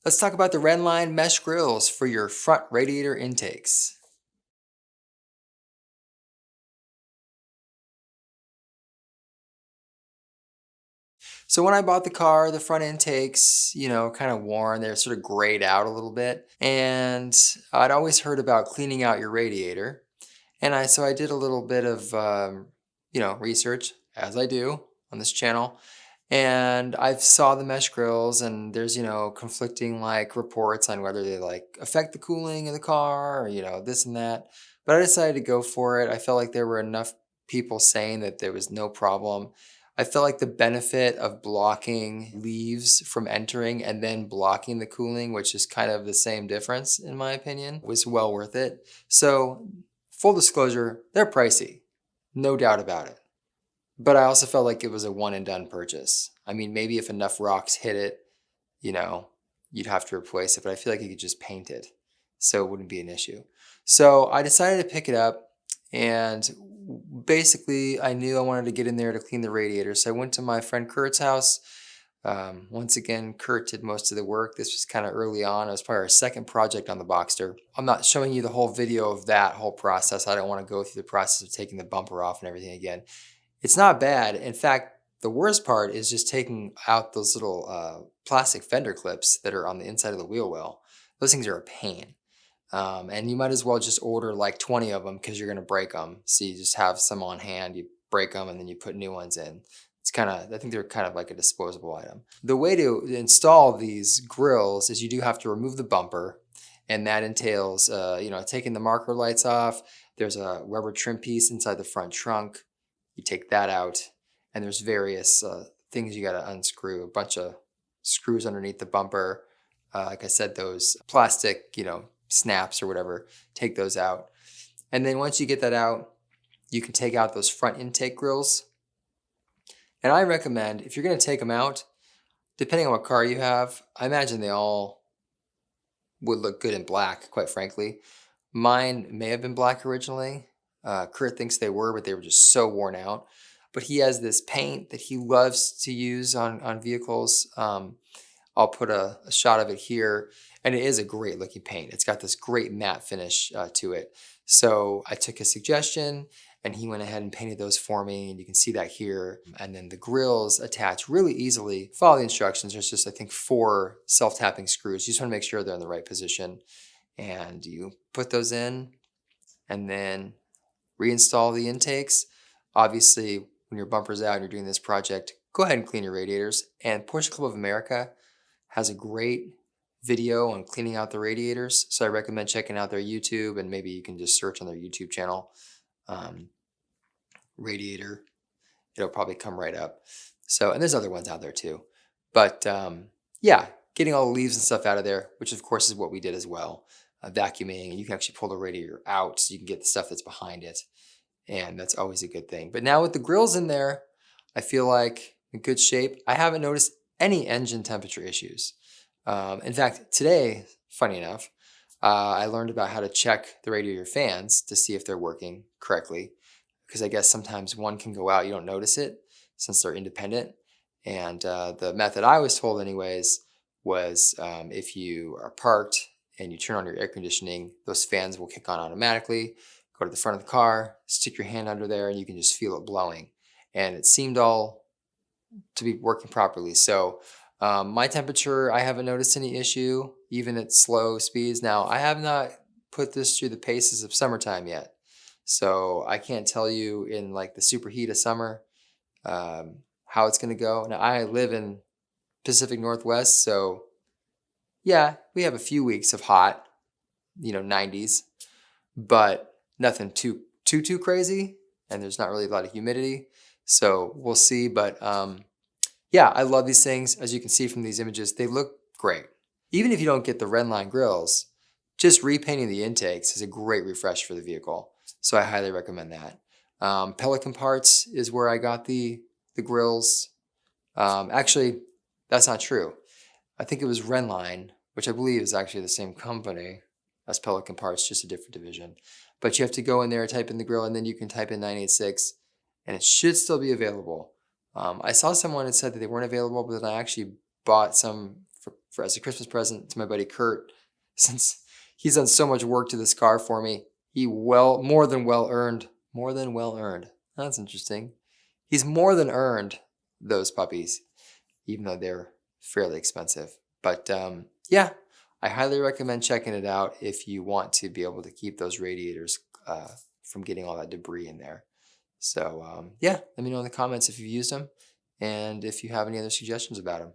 Let's talk about the Redline mesh grills for your front radiator intakes. So when I bought the car, the front intakes, kind of worn, they're sort of grayed out a little bit. And I'd always heard about cleaning out your radiator. And so I did a little bit of, research, as I do on this channel. And I saw the mesh grills and there's, conflicting like reports on whether they like affect the cooling in the car or, this and that. But I decided to go for it. I felt like there were enough people saying that there was no problem. I felt like the benefit of blocking leaves from entering and then blocking the cooling, which is kind of the same difference in my opinion, was well worth it. So full disclosure, they're pricey, no doubt about it. But I also felt like it was a one and done purchase. I mean, maybe if enough rocks hit it, you know, you'd have to replace it, but I feel like you could just paint it. So it wouldn't be an issue. So I decided to pick it up and basically I knew I wanted to get in there to clean the radiator. So I went to my friend Kurt's house. Once again, Kurt did most of the work. This was kind of early on. It was probably our second project on the Boxster. I'm not showing you the whole video of that whole process. I don't want to go through the process of taking the bumper off and everything again. It's not bad. In fact, the worst part is just taking out those little plastic fender clips that are on the inside of the wheel well. Those things are a pain. And you might as well just order like 20 of them because you're going to break them. So you just have some on hand, you break them, and then you put new ones in. It's kind of, I think they're kind of like a disposable item. The way to install these grills is you do have to remove the bumper, and that entails, taking the marker lights off. There's a rubber trim piece inside the front trunk. You take that out, and there's various things you got to unscrew. A bunch of screws underneath the bumper. Like I said, those plastic, snaps or whatever, take those out. And then once you get that out, you can take out those front intake grills. And I recommend, if you're going to take them out, depending on what car you have, I imagine they all would look good in black, quite frankly. Mine may have been black originally. Kurt thinks they were, but they were just so worn out. But he has this paint that he loves to use on vehicles. I'll put a shot of it here, and it is a great looking paint. It's got this great matte finish to it. So I took his suggestion and he went ahead and painted those for me, and you can see that here. And then the grills attach really easily. Follow the instructions. There's just, I think, 4 self-tapping screws. You just want to make sure they're in the right position. And you put those in and then reinstall the intakes. Obviously, when your bumper's out and you're doing this project, go ahead and clean your radiators. And Porsche Club of America has a great video on cleaning out the radiators. So I recommend checking out their YouTube, and maybe you can just search on their YouTube channel, radiator. It'll probably come right up. So, and there's other ones out there too. But yeah, getting all the leaves and stuff out of there, which of course is what we did as well. Vacuuming, and you can actually pull the radiator out so you can get the stuff that's behind it. And that's always a good thing. But now with the grills in there, I feel like in good shape. I haven't noticed any engine temperature issues. In fact, today, funny enough, I learned about how to check the radiator fans to see if they're working correctly. Because I guess sometimes one can go out, you don't notice it since they're independent. And the method I was told, anyways, was if you are parked and you turn on your air conditioning, those fans will kick on automatically. Go to the front of the car, stick your hand under there, and you can just feel it blowing. And it seemed all to be working properly. So my temperature, I haven't noticed any issue, even at slow speeds. Now, I have not put this through the paces of summertime yet. So I can't tell you in like the super heat of summer how it's going to go. Now, I live in Pacific Northwest, so yeah, we have a few weeks of hot, 90s, but nothing too crazy, and there's not really a lot of humidity. So we'll see, but yeah, I love these things. As you can see from these images, they look great. Even if you don't get the Redline grills, just repainting the intakes is a great refresh for the vehicle. So I highly recommend that. Pelican Parts is where I got the grills. Actually, that's not true. I think it was Redline, which I believe is actually the same company as Pelican Parts, just a different division. But you have to go in there, type in the grill, and then you can type in 986, and it should still be available. I saw someone that said that they weren't available, but then I actually bought some for as a Christmas present to my buddy Kurt, since he's done so much work to this car for me. He more than well earned. That's interesting. He's more than earned those puppies, even though they're fairly expensive. But yeah, I highly recommend checking it out if you want to be able to keep those radiators from getting all that debris in there. So yeah, let me know in the comments if you've used them and if you have any other suggestions about them.